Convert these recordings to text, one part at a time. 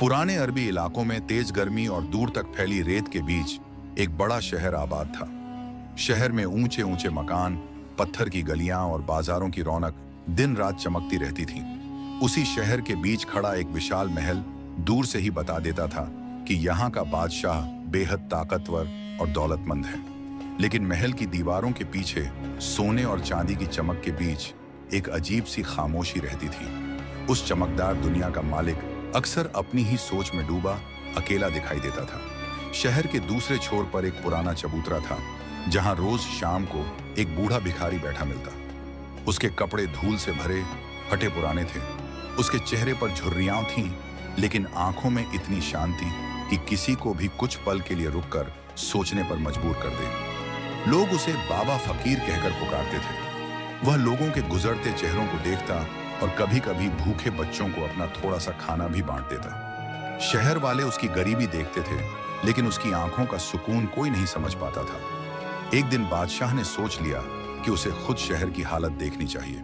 पुराने अरबी इलाकों में तेज गर्मी और दूर तक फैली रेत के बीच एक बड़ा शहर आबाद था। शहर में ऊंचे ऊंचे मकान, पत्थर की गलियां और बाजारों की रौनक दिन रात चमकती रहती थी। उसी शहर के बीच खड़ा एक विशाल महल दूर से ही बता देता था कि यहाँ का बादशाह बेहद ताकतवर और दौलतमंद है। लेकिन महल की दीवारों के पीछे सोने और चांदी की चमक के बीच एक अजीब सी खामोशी रहती थी। उस चमकदार दुनिया का मालिक अक्सर अपनी ही सोच में डूबा अकेला दिखाई देता था। शहर के दूसरे छोर पर एक पुराना चबूतरा था, जहां रोज शाम को एक बूढ़ा भिखारी बैठा मिलता। उसके कपड़े धूल से भरे फटे पुराने थे। उसके चेहरे पर झुर्रियां थीं, लेकिन आंखों में इतनी शांति कि किसी को भी कुछ पल के लिए रुककर सोचने पर मजबूर कर दे। लोग उसे बाबा फकीर कहकर पुकारते थे। वह लोगों के गुजरते चेहरों को देखता और कभी कभी भूखे बच्चों को अपना थोड़ा सा खाना भी बांट देता। शहर वाले उसकी गरीबी देखते थे, लेकिन उसकी आंखों का सुकून कोई नहीं समझ पाता था। एक दिन बादशाह ने सोच लिया कि उसे खुद शहर की हालत देखनी चाहिए।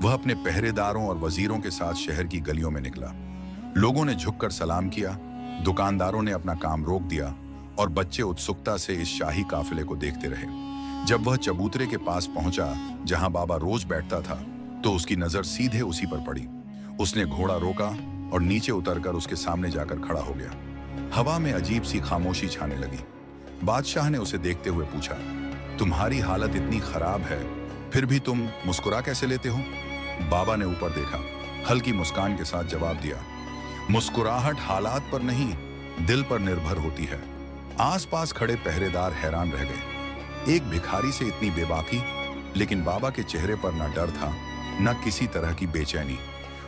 वह अपने पहरेदारों और वजीरों के साथ शहर की गलियों में निकला। लोगों ने झुककर सलाम किया, दुकानदारों ने अपना काम रोक दिया और बच्चे उत्सुकता से इस शाही काफिले को देखते रहे। जब वह चबूतरे के पास पहुंचा जहां बाबा रोज बैठता था, तो उसकी नजर सीधे उसी पर पड़ी। उसने घोड़ा रोका और नीचे उतरकर उसके सामने जाकर खड़ा हो गया। हवा में अजीब सी खामोशी छाने लगी। बादशाह ने उसे देखते हुए पूछा, तुम्हारी हालत इतनी खराब है, फिर भी तुम मुस्कुरा कैसे लेते हो? बाबा ने ऊपर देखा, हल्की मुस्कान के साथ जवाब दिया, मुस्कुराहट हालात पर नहीं, दिल पर निर्भर होती है। आसपास खड़े पहरेदार हैरान रह गए। एक भिखारी से इतनी बेबाकी, लेकिन बाबा के चेहरे पर न डर था, न किसी तरह की बेचैनी।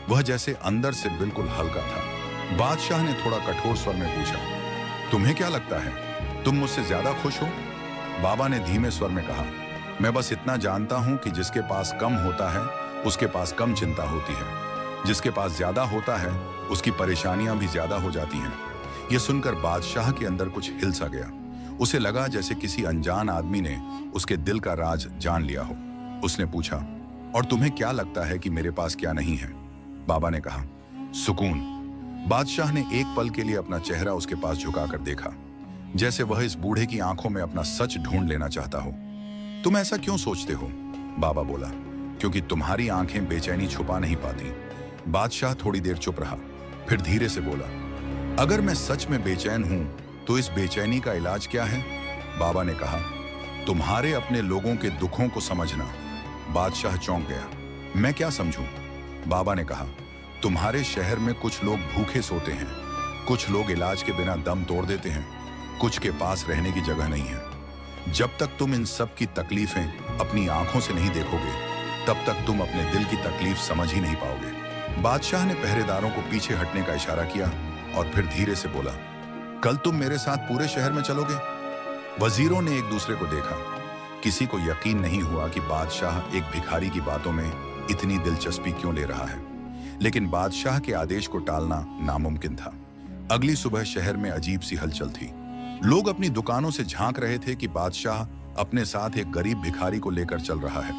वह जैसे अंदर से बिल्कुल हल्का था। बादशाह ने थोड़ा कठोर स्वर में पूछा, तुम्हें क्या लगता है, तुम मुझसे ज्यादा खुश हो? बाबा ने धीमे स्वर में कहा, मैं बस इतना जानता हूं कि जिसके पास कम होता है उसके पास कम चिंता होती है, जिसके पास ज्यादा होता है उसकी परेशानियां भी ज्यादा हो जाती हैं। यह सुनकर बादशाह के अंदर कुछ हिल सा गया। उसे लगा जैसे किसी अनजान आदमी ने उसके दिल का राज जान लिया हो। उसने पूछा, और तुम्हें क्या लगता है कि मेरे पास क्या नहीं है? बाबा ने कहा, सुकून। बादशाह ने एक पल के लिए अपना चेहरा उसके पास झुकाकर देखा, जैसे वह इस बूढ़े की आंखों में अपना सच ढूंढ लेना चाहता हो। तुम ऐसा क्यों सोचते हो? बाबा बोला, क्योंकि तुम्हारी आंखें बेचैनी छुपा नहीं पाती। बादशाह थोड़ी देर चुप रहा, फिर धीरे से बोला, अगर मैं सच में बेचैन हूं तो इस बेचैनी का इलाज क्या है? बाबा ने कहा, तुम्हारे अपने लोगों के दुखों को समझना। बादशाह चौंक गया, मैं क्या समझूं? बाबा ने कहा, तुम्हारे शहर में कुछ लोग भूखे सोते हैं, कुछ लोग इलाज के बिना दम तोड़ देते हैं, कुछ के पास रहने की जगह नहीं है। जब तक तुम इन सब की तकलीफें अपनी आंखों से नहीं देखोगे, तब तक तुम अपने दिल की तकलीफ समझ ही नहीं पाओगे। बादशाह ने पहरेदारों को पीछे हटने का इशारा किया और फिर धीरे से बोला, कल तुम मेरे साथ पूरे शहर में चलोगे? वजीरों ने एक दूसरे को देखा। किसी को यकीन नहीं हुआ कि बादशाह एक भिखारी की बातों में इतनी दिलचस्पी क्यों ले रहा है, लेकिन बादशाह के आदेश को टालना नामुमकिन था। अगली सुबह शहर में अजीब सी हलचल थी। लोग अपनी दुकानों से झांक रहे थे कि बादशाह अपने साथ एक गरीब भिखारी को लेकर चल रहा है।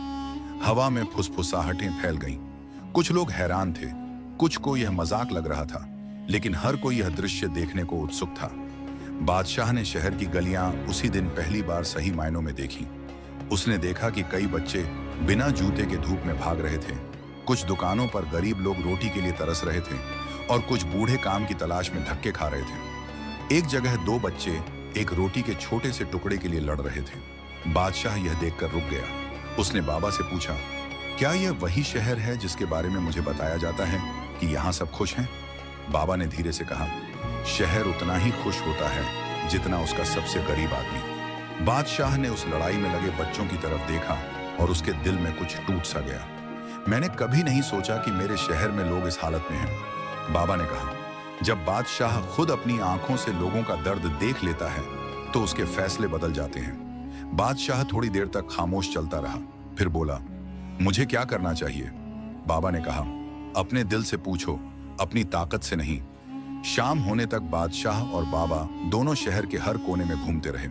हवा में फुसफुसाहटें फैल गईं। कुछ लोग हैरान थे, कुछ को यह मजाक लग रहा था, लेकिन हर कोई यह दृश्य देखने को उत्सुक था। बादशाह ने शहर की गलियां उसी दिन पहली बार सही मायनों में देखी। उसने देखा कि कई बच्चे बिना जूते के धूप में भाग रहे थे, कुछ दुकानों पर गरीब लोग रोटी के लिए तरस रहे थे और कुछ बूढ़े काम की तलाश में धक्के खा रहे थे। एक जगह दो बच्चे एक रोटी के छोटे से टुकड़े के लिए लड़ रहे थे। बादशाह यह देखकर रुक गया। उसने बाबा से पूछा, क्या यह वही शहर है जिसके बारे में मुझे बताया जाता है कि यहाँ सब खुश हैं? बाबा ने धीरे से कहा, शहर उतना ही खुश होता है जितना उसका सबसे गरीब आदमी। बादशाह ने उस लड़ाई में लगे बच्चों की तरफ देखा और उसके दिल में कुछ टूट सा गया। मैंने कभी नहीं सोचा कि मेरे शहर में लोग इस हालत में हैं। बाबा ने कहा, जब बादशाह खुद अपनी आंखों से लोगों का दर्द देख लेता है तो उसके फैसले बदल जाते हैं। बादशाह थोड़ी देर तक खामोश चलता रहा, फिर बोला, मुझे क्या करना चाहिए? बाबा ने कहा, अपने दिल से पूछो, अपनी ताकत से नहीं। शाम होने तक बादशाह और बाबा दोनों शहर के हर कोने में घूमते रहे।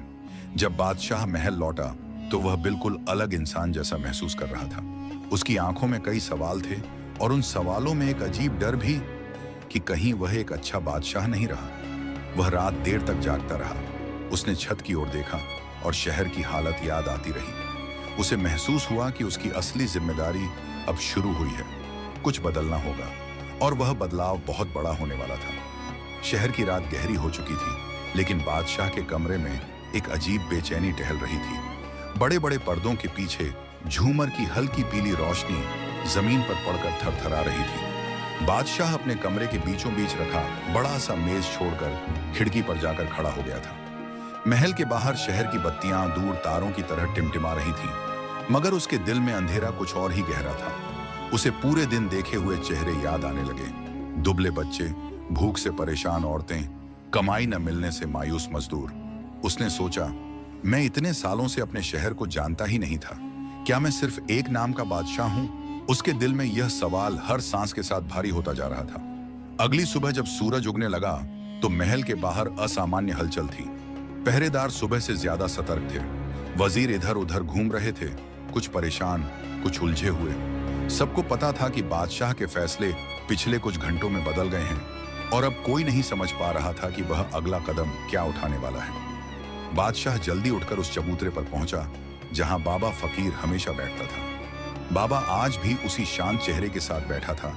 जब बादशाह महल लौटा तो वह बिल्कुल अलग इंसान जैसा महसूस कर रहा था। उसकी आंखों में कई सवाल थे और उन सवालों में एक अजीब डर भी कि कहीं वह एक अच्छा बादशाह नहीं रहा। वह रात देर तक जागता रहा। उसने छत की ओर देखा और शहर की हालत याद आती रही। उसे महसूस हुआ कि उसकी असली जिम्मेदारी अब शुरू हुई है। कुछ बदलना होगा और वह बदलाव बहुत बड़ा होने वाला था। शहर की रात गहरी हो चुकी थी, लेकिन बादशाह के कमरे में एक अजीब बेचैनी टहल रही थी। बड़े बड़े पर्दों के पीछे झूमर की हल्की पीली रोशनी जमीन पर पड़कर थरथरा रही थी। बादशाह अपने कमरे के बीचों बीच रखा बड़ा सा मेज छोड़कर खिड़की पर जाकर खड़ा हो गया था। महल के बाहर शहर की बत्तियां दूर तारों की तरह टिमटिमा रही थीं, मगर उसके दिल में अंधेरा कुछ और ही गहरा था। उसे पूरे दिन देखे हुए चेहरे याद आने लगे। दुबले बच्चे, भूख से परेशान औरतें, कमाई न मिलने से मायूस मजदूर। उसने सोचा, मैं इतने सालों से अपने शहर को जानता ही नहीं था। क्या मैं सिर्फ एक नाम का बादशाह हूं? उसके दिल में यह सवाल हर सांस के साथ भारी होता जा रहा था। अगली सुबह जब सूरज उगने लगा तो महल के बाहर असामान्य हलचल थी। पहरेदार सुबह से ज्यादा सतर्क थे। वजीर इधर उधर घूम रहे थे, कुछ परेशान, कुछ उलझे हुए। सबको पता था कि बादशाह के फैसले पिछले कुछ घंटों में बदल गए हैं और अब कोई नहीं समझ पा रहा था कि वह अगला कदम क्या उठाने वाला है। बादशाह जल्दी उठकर उस चबूतरे पर पहुंचा जहां बाबा फकीर हमेशा बैठता था। बाबा आज भी उसी शांत चेहरे के साथ बैठा था,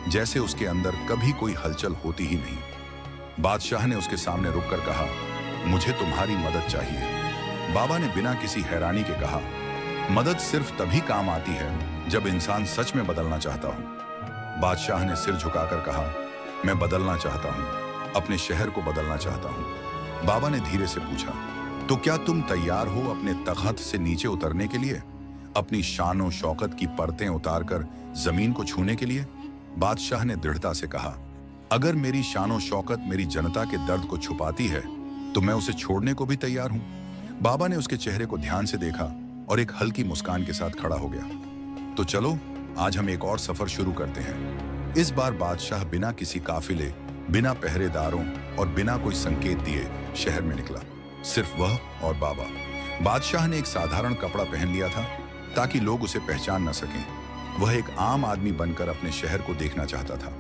जैसे उसके अंदर कभी कोई हलचल होती ही नहीं। बादशाह ने उसके सामने रुककर कहा, मुझे तुम्हारी मदद चाहिए। बाबा ने बिना किसी हैरानी के कहा, मदद सिर्फ तभी काम आती है जब इंसान सच में बदलना चाहता हो। बादशाह ने सिर झुकाकर कहा, मैं बदलना चाहता हूं, अपने शहर को बदलना चाहता हूं। बाबा ने धीरे से पूछा, तो क्या तुम तैयार हो अपने तख्त से नीचे उतरने के लिए, अपनी शान शौकत की परतें उतारकर जमीन को छूने के लिए? बादशाह ने दृढ़ता से कहा, अगर मेरी शान शौकत मेरी जनता के दर्द को छुपाती है तो मैं उसे छोड़ने को भी तैयार हूं। बाबा ने उसके चेहरे को ध्यान से देखा और एक हल्की मुस्कान के साथ खड़ा हो गया। तो चलो, आज हम एक और सफर शुरू करते हैं। इस बार बादशाह बिना किसी काफिले, बिना पहरेदारों और बिना कोई संकेत दिए शहर में निकला। सिर्फ वह और बाबा। बादशाह ने एक साधारण कपड़ा पहन लिया था ताकि लोग उसे पहचान न सकें। वह एक आम आदमी बनकर अपने शहर को देखना चाहता था।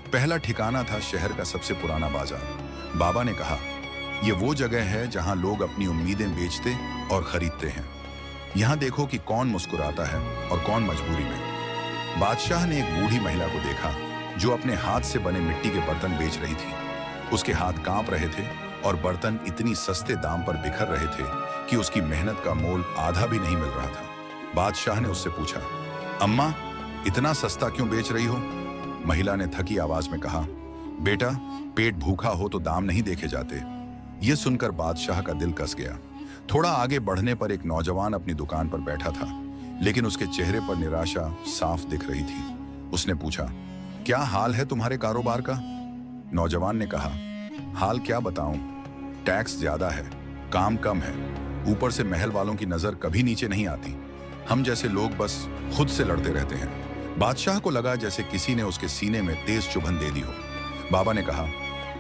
पहला ठिकाना था शहर का सबसे पुराना बाजार। बाबा ने कहा, यह वो जगह है जहां लोग अपनी उम्मीदें बेचते और खरीदते हैं। यहां देखो कि कौन मुस्कुराता है और कौन मजबूरी में। बादशाह ने एक बूढ़ी महिला को देखा जो अपने हाथ से बने मिट्टी के बर्तन बेच रही थी। उसके हाथ कांप रहे थे और बर्तन इतनी सस्ते दाम पर बिखर रहे थे कि उसकी मेहनत का मोल आधा भी नहीं मिल रहा था। बादशाह ने उससे पूछा, अम्मा, इतना सस्ता क्यों बेच रही हो? महिला ने थकी आवाज में कहा, बेटा, पेट भूखा हो तो दाम नहीं देखे जाते। यह सुनकर बादशाह का दिल कस गया। थोड़ा आगे बढ़ने पर एक नौजवान अपनी दुकान पर बैठा था, लेकिन उसके चेहरे पर निराशा साफ दिख रही थी। उसने पूछा, क्या हाल है तुम्हारे कारोबार का? नौजवान ने कहा, हाल क्या बताऊं, टैक्स ज्यादा है, काम कम है, ऊपर से महल वालों की नजर कभी नीचे नहीं आती। हम जैसे लोग बस खुद से लड़ते रहते हैं। बादशाह को लगा जैसे किसी ने उसके सीने में तेज चुभन दे दी हो। बाबा ने कहा,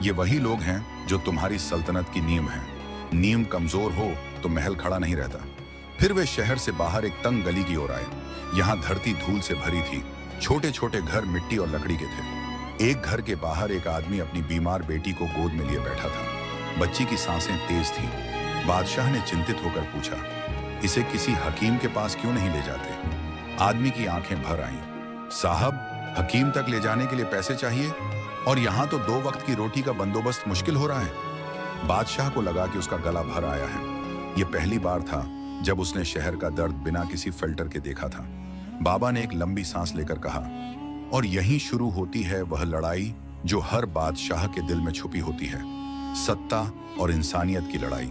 ये वही लोग हैं जो तुम्हारी सल्तनत की नींव हैं। नींव कमजोर हो तो महल खड़ा नहीं रहता। फिर वे शहर से बाहर एक तंग गली की ओर आए। यहाँ धरती धूल से भरी थी। छोटे छोटे घर मिट्टी और लकड़ी के थे। एक घर के बाहर एक आदमी अपनी बीमार बेटी को गोद में लिए बैठा था। बच्ची की सांसें तेज थीं। बादशाह ने चिंतित होकर पूछा, इसे किसी हकीम के पास क्यों नहीं ले जाते? आदमी की आंखें भर आईं। साहब, हकीम तक ले जाने के लिए पैसे चाहिए और यहाँ तो 2 वक्त की रोटी का बंदोबस्त मुश्किल हो रहा है। बादशाह को लगा कि उसका गला भर आया है। यह पहली बार था जब उसने शहर का दर्द बिना किसी फिल्टर के देखा था। बाबा ने एक लंबी सांस लेकर कहा, और यहीं शुरू होती है वह लड़ाई जो हर बादशाह के दिल में छुपी होती है, सत्ता और इंसानियत की लड़ाई।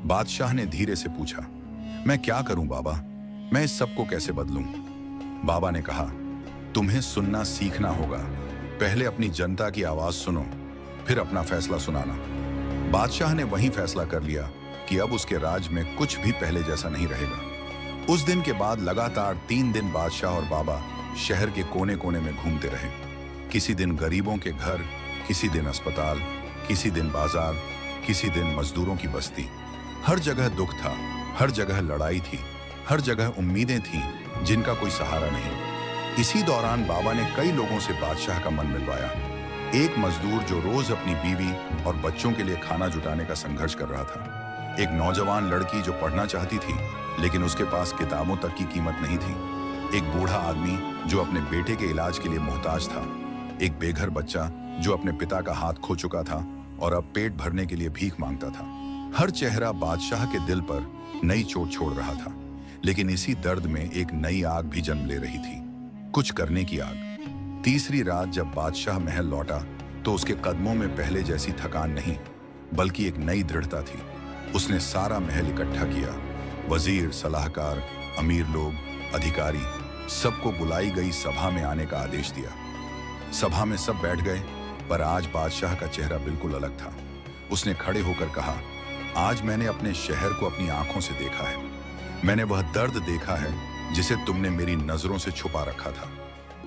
बादशाह ने धीरे से पूछा, मैं क्या करूं बाबा? मैं इस सब को कैसे बदलूं? बाबा ने कहा, तुम्हें सुनना सीखना होगा। पहले अपनी जनता की आवाज सुनो, फिर अपना फैसला सुनाना। बादशाह ने वही फैसला कर लिया कि अब उसके राज में कुछ भी पहले जैसा नहीं रहेगा। उस दिन के बाद लगातार 3 दिन बादशाह और बाबा शहर के कोने कोने में घूमते रहे। किसी दिन गरीबों के घर, किसी दिन अस्पताल, किसी दिन बाजार, किसी दिन मजदूरों की बस्ती। हर जगह दुख था, हर जगह लड़ाई थी, हर जगह उम्मीदें थीं जिनका कोई सहारा नहीं। इसी दौरान बाबा ने कई लोगों से बादशाह का मन मिलवाया। एक मजदूर जो रोज अपनी बीवी और बच्चों के लिए खाना जुटाने का संघर्ष कर रहा था, एक नौजवान लड़की जो पढ़ना चाहती थी लेकिन उसके पास किताबों तक की कीमत नहीं थी, एक बूढ़ा आदमी जो अपने बेटे के इलाज के लिए मोहताज था, एक बेघर बच्चा जो अपने पिता का हाथ खो चुका था और अब पेट भरने के लिए भीख मांगता था। हर चेहरा बादशाह के दिल पर नई चोट छोड़ रहा था, लेकिन इसी दर्द में एक नई आग भी जन्म ले रही थी, कुछ करने की आग। तीसरी रात जब बादशाह महल लौटा तो उसके कदमों में पहले जैसी थकान नहीं, बल्कि एक नई दृढ़ता थी। उसने सारा महल इकट्ठा किया, वजीर, सलाहकार, अमीर लोग, अधिकारी, सबको बुलाई गई सभा में आने का आदेश दिया। सभा में सब बैठ गए, पर आज बादशाह का चेहरा बिल्कुल अलग था। उसने खड़े होकर कहा, आज मैंने अपने शहर को अपनी आंखों से देखा है। मैंने वह दर्द देखा है जिसे तुमने मेरी नजरों से छुपा रखा था।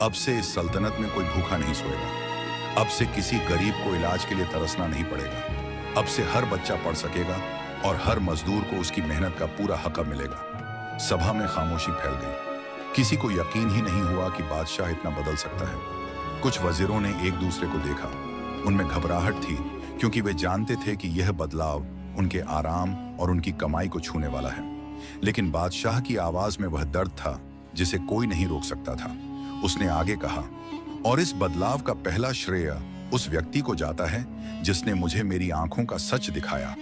अब से इस सल्तनत में कोई भूखा नहीं सोएगा। अब से किसी गरीब को इलाज के लिए तरसना नहीं पड़ेगा। अब से हर बच्चा पढ़ सकेगा और हर मजदूर को उसकी मेहनत का पूरा हक मिलेगा। सभा में खामोशी फैल गई। किसी को यकीन ही नहीं हुआ कि बादशाह इतना बदल सकता है। कुछ वजीरों ने एक दूसरे को देखा। उनमें घबराहट थी, क्योंकि वे जानते थे कि यह बदलाव उनके आराम और उनकी कमाई को छूने वाला है। लेकिन बादशाह की आवाज में वह दर्द था जिसे कोई नहीं रोक सकता था। उसने आगे कहा, और इस बदलाव का पहला श्रेय उस व्यक्ति को जाता है जिसने मुझे मेरी आंखों का सच दिखाया।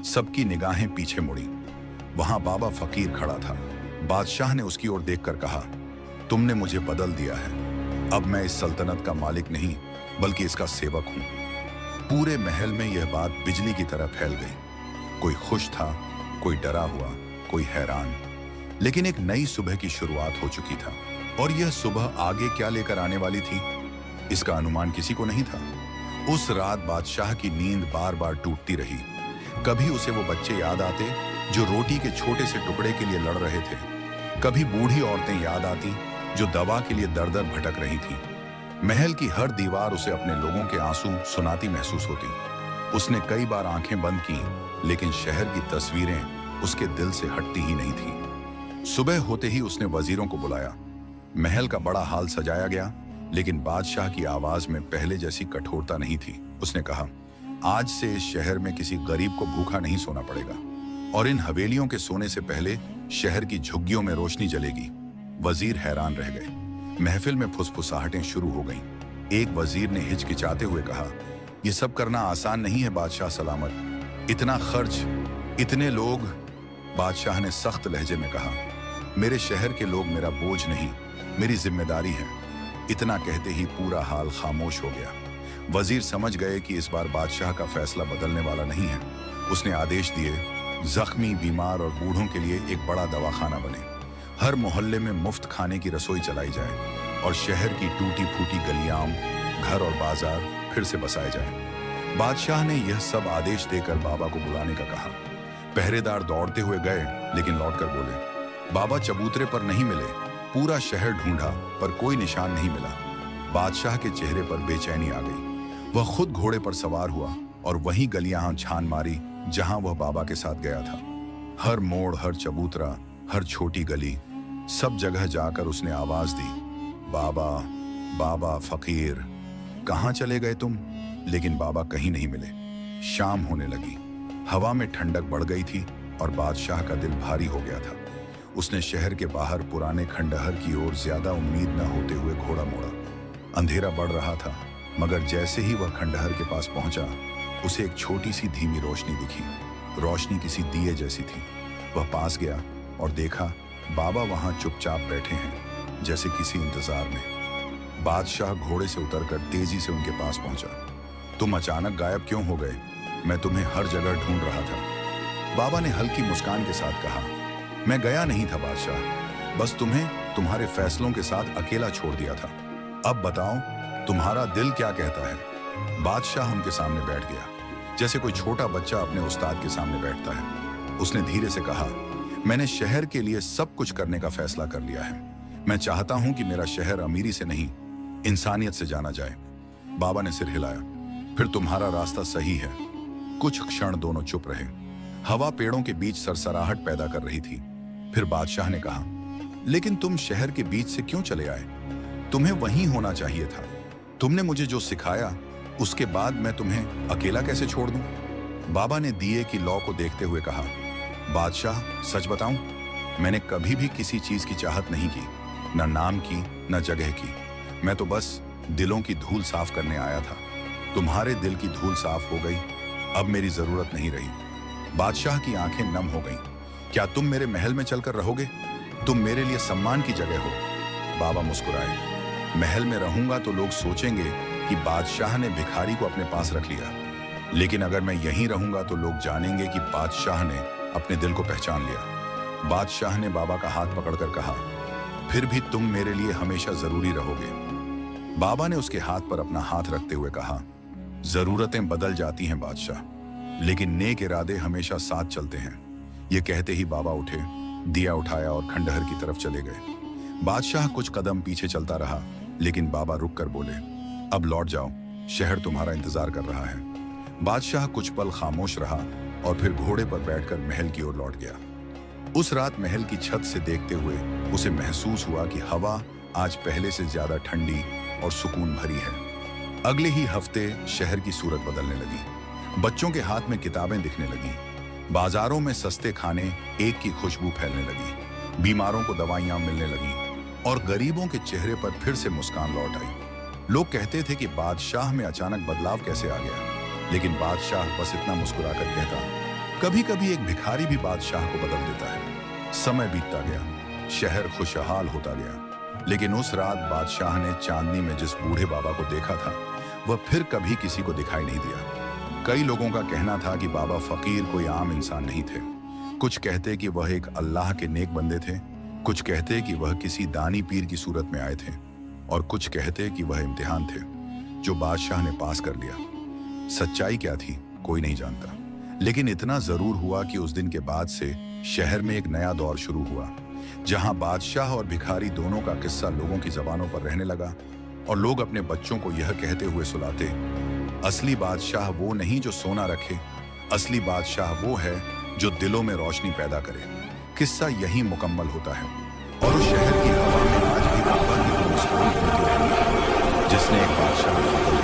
सबकी निगाहें पीछे मुड़ी। वहां बाबा फकीर खड़ा था। बादशाह ने उसकी ओर देखकर कहा, तुमने मुझे बदल दिया है। अब मैं इस सल्तनत का मालिक नहीं, बल्कि इसका सेवक हूं। पूरे महल में यह बात बिजली की तरह फैल गई। कोई खुश था, कोई डरा हुआ, कोई हैरान। लेकिन एक नई सुबह की शुरुआत हो चुकी था, और यह सुबह आगे क्या लेकर आने वाली थी, इसका अनुमान किसी को नहीं था। उस रात बादशाह की नींद बार बार टूटती रही। कभी उसे वो बच्चे याद आते जो रोटी के छोटे से टुकड़े के लिए लड़ रहे थे। कभी बूढ़ी औरतें याद आती जो दवा के लिए दर दर भटक रही थीं। महल की हर दीवार उसे अपने लोगों के आंसू सुनाती महसूस होती। उसने कई बार आंखें बंद की, लेकिन शहर की तस्वीरें उसके दिल से हटती ही नहीं थी। सुबह होते ही उसने वजीरों को बुलाया। महल का बड़ा हाल सजाया गया, लेकिन बादशाह की आवाज में पहले जैसी कठोरता नहीं थी। उसने कहा, आज से इस शहर में किसी गरीब को भूखा नहीं सोना पड़ेगा, और इन हवेलियों के सोने से पहले शहर की झुग्गियों में रोशनी जलेगी। वजीर हैरान रह गए। महफिल में फुसफुसाहटें शुरू हो गईं। एक वजीर ने हिचकिचाते हुए कहा, यह सब करना आसान नहीं है बादशाह सलामत। इतना खर्च, इतने लोग। बादशाह ने सख्त लहजे में कहा, मेरे शहर के लोग मेरा बोझ नहीं, मेरी जिम्मेदारी है। इतना कहते ही पूरा हाल खामोश हो गया। वजीर समझ गए कि इस बार बादशाह का फैसला बदलने वाला नहीं है। उसने आदेश दिए, जख्मी, बीमार और बूढ़ों के लिए एक बड़ा दवाखाना बने। हर मोहल्ले में मुफ्त खाने की रसोई चलाई जाए, और शहर की टूटी फूटी गलियां, घर और बाजार फिर से बसाए जाए। बादशाह ने यह सब आदेश देकर बाबा को बुलाने का कहा। पहरेदार दौड़ते हुए गए, लेकिन लौटकर बोले, बाबा चबूतरे पर नहीं मिले। पूरा शहर ढूंढा, पर कोई निशान नहीं मिला। बादशाह के चेहरे पर बेचैनी आ गई। वह खुद घोड़े पर सवार हुआ और वहीं गलियां छान मारी जहां वह बाबा के साथ गया था। हर मोड़, हर चबूतरा, हर छोटी गली, सब जगह जाकर उसने आवाज दी, बाबा, बाबा फकीर, कहां चले गए तुम? लेकिन बाबा कहीं नहीं मिले। शाम होने लगी। हवा में ठंडक बढ़ गई थी और बादशाह का दिल भारी हो गया था। उसने शहर के बाहर पुराने खंडहर की ओर ज्यादा उम्मीद न होते हुए घोड़ा मोड़ा। अंधेरा बढ़ रहा था, मगर जैसे ही वह खंडहर के पास पहुंचा, उसे एक छोटी सी धीमी रोशनी दिखी। रोशनी किसी दिए जैसी थी। वह पास गया और देखा, बाबा वहां चुपचाप बैठे हैं, जैसे किसी इंतजार में। बादशाह घोड़े से उतरकर तेजी से उनके पास पहुंचा। तुम अचानक गायब क्यों हो गए? मैं तुम्हें हर जगह ढूंढ रहा था। बाबा ने हल्की मुस्कान के साथ कहा, मैं गया नहीं था बादशाह, बस तुम्हें तुम्हारे फैसलों के साथ अकेला छोड़ दिया था। अब बताओ, तुम्हारा दिल क्या कहता है? बादशाह उनके सामने बैठ गया, जैसे कोई छोटा बच्चा अपने उस्ताद के सामने बैठता है। उसने धीरे से कहा, मैंने शहर के लिए सब कुछ करने का फैसला कर लिया है। मैं चाहता हूं कि मेरा शहर अमीरी से नहीं, इंसानियत से जाना जाए। बाबा ने सिर हिलाया। फिर तुम्हारा रास्ता सही है। कुछ क्षण दोनों चुप रहे। हवा पेड़ों के बीच सरसराहट पैदा कर रही थी। फिर बादशाह ने कहा, लेकिन तुम शहर के बीच से क्यों चले आए? तुम्हें वहीं होना चाहिए था। तुमने मुझे जो सिखाया उसके बाद मैं तुम्हें अकेला कैसे छोड़ दूं? बाबा ने दिए की लौ को देखते हुए कहा, बादशाह सच बताऊं, मैंने कभी भी किसी चीज की चाहत नहीं की, न नाम की न जगह की। मैं तो बस दिलों की धूल साफ करने आया था। तुम्हारे दिल की धूल साफ हो गई, अब मेरी जरूरत नहीं रही। बादशाह की आंखें नम हो गईं। क्या तुम मेरे महल में चलकर रहोगे? तुम मेरे लिए सम्मान की जगह हो। बाबा मुस्कुराए। महल में रहूंगा तो लोग सोचेंगे कि बादशाह ने भिखारी को अपने पास रख लिया, लेकिन अगर मैं यहीं रहूंगा तो लोग जानेंगे कि बादशाह ने अपने दिल को पहचान लिया। बादशाह ने बाबा का हाथ पकड़कर कहा, फिर भी तुम मेरे लिए हमेशा जरूरी रहोगे। बाबा ने उसके हाथ पर अपना हाथ रखते हुए कहा, जरूरतें बदल जाती हैं बादशाह, लेकिन नेक इरादे हमेशा साथ चलते हैं। ये कहते ही बाबा उठे, दिया उठाया और खंडहर की तरफ चले गए। बादशाह कुछ कदम पीछे चलता रहा, लेकिन बाबा रुक कर बोले, अब लौट जाओ, शहर तुम्हारा इंतजार कर रहा है। बादशाह कुछ पल खामोश रहा और फिर घोड़े पर बैठकर महल की ओर लौट गया। उस रात महल की छत से देखते हुए उसे महसूस हुआ कि हवा आज पहले से ज्यादा ठंडी और सुकून भरी है। अगले ही हफ्ते शहर की सूरत बदलने लगी। बच्चों के हाथ में किताबें दिखने लगीं। बाजारों में सस्ते खाने एक की खुशबू फैलने लगी। बीमारों को दवाइयां मिलने लगीं और गरीबों के चेहरे पर फिर से मुस्कान लौट आई। लोग कहते थे कि बादशाह में अचानक बदलाव कैसे आ गया, लेकिन बादशाह बस इतना मुस्कुराकर कहता, कभी कभी एक भिखारी भी बादशाह को बदल देता है। समय बीतता गया, शहर खुशहाल होता गया, लेकिन उस रात बादशाह ने चांदनी में जिस बूढ़े बाबा को देखा था, वह फिर कभी किसी को दिखाई नहीं दिया। कई लोगों का कहना था कि बाबा फकीर कोई आम इंसान नहीं थे। कुछ कहते कि वह एक अल्लाह के नेक बंदे थे, कुछ कहते कि वह किसी दानी पीर की सूरत में आए थे, और कुछ कहते कि वह इम्तिहान थे जो बादशाह ने पास कर लिया। सच्चाई क्या थी कोई नहीं जानता, लेकिन इतना जरूर हुआ कि उस दिन के बाद से शहर में एक नया दौर शुरू हुआ, जहां बादशाह और भिखारी दोनों का किस्सा लोगों की जबानों पर रहने लगा, और लोग अपने बच्चों को यह कहते हुए सुलाते, असली बादशाह वो नहीं जो सोना रखे, असली बादशाह वो है जो दिलों में रोशनी पैदा करे। किस्सा यहीं मुकम्मल होता है, और उस शहर की हवा में आज भी बाबा की वो मुस्कान फूटी रहती है, जिसने एक बादशाह